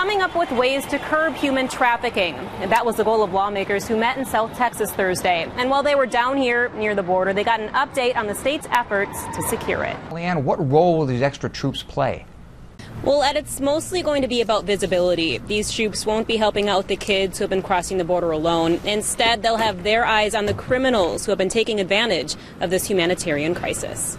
coming up with ways to curb human trafficking. And that was the goal of lawmakers who met in South Texas Thursday. And while they were down here near the border, they got an update on the state's efforts to secure it. Leanne, what role will these extra troops play? Well, Ed, it's mostly going to be about visibility. These troops won't be helping out the kids who have been crossing the border alone. Instead, they'll have their eyes on the criminals who have been taking advantage of this humanitarian crisis.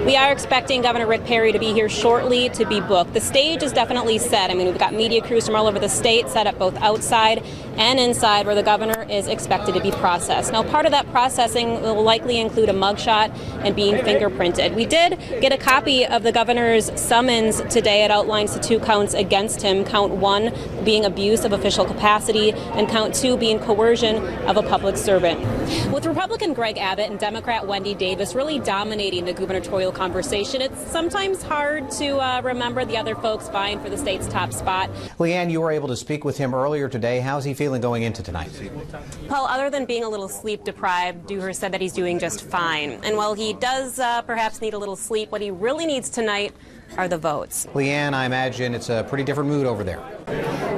We are expecting Governor Rick Perry to be here shortly to be booked. The stage is definitely set. I mean, we've got media crews from all over the state set up both outside and inside where the governor is expected to be processed. Now, part of that processing will likely include a mugshot and being fingerprinted. We did get a copy of the governor's summons today. It outlines the 2 counts against him. Count 1 being abuse of official capacity and count 2 being coercion of a public servant. With Republican Greg Abbott and Democrat Wendy Davis really dominating the gubernatorial conversation, it's sometimes hard to remember the other folks vying for the state's top spot. Leanne, you were able to speak with him earlier today. How's he feeling going into tonight? Paul, other than being a little sleep deprived, Dewhurst said that he's doing just fine. And while he does perhaps need a little sleep, what he really needs tonight are the votes. Leanne, I imagine it's a pretty different mood over there.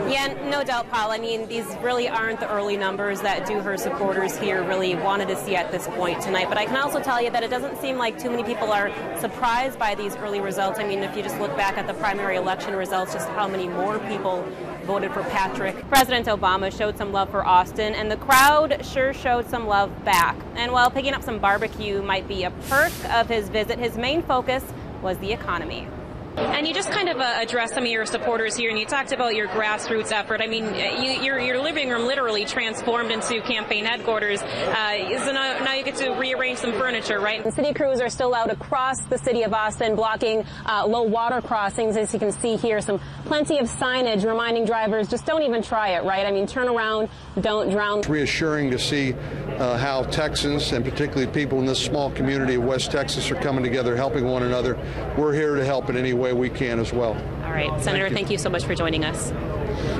Yeah, no doubt, Paul. I mean, these really aren't the early numbers that Dewhurst supporters here really wanted to see at this point tonight. But I can also tell you that it doesn't seem like too many people are surprised by these early results. I mean, if you just look back at the primary election results, just how many more people voted for Patrick. President Obama showed some love for Austin, and the crowd sure showed some love back. And while picking up some barbecue might be a perk of his visit, his main focus was the economy. And you just kind of addressed some of your supporters here, and you talked about your grassroots effort. I mean, your living room literally transformed into campaign headquarters. So now you get to rearrange some furniture, right? The city crews are still out across the city of Austin blocking low water crossings. As you can see here, plenty of signage reminding drivers just don't even try it, right? I mean, turn around, don't drown. It's reassuring to see how Texans, and particularly people in this small community of West Texas, are coming together, helping one another. We're here to help in any way we can as well. All right, Senator, thank you so much for joining us.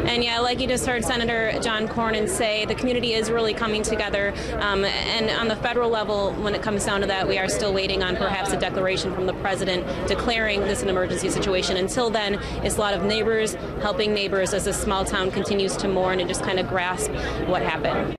And yeah, like you just heard Senator John Cornyn say, the community is really coming together. And on the federal level, when it comes down to that, we are still waiting on perhaps a declaration from the president declaring this an emergency situation. Until then, it's a lot of neighbors helping neighbors as this small town continues to mourn and just kind of grasp what happened.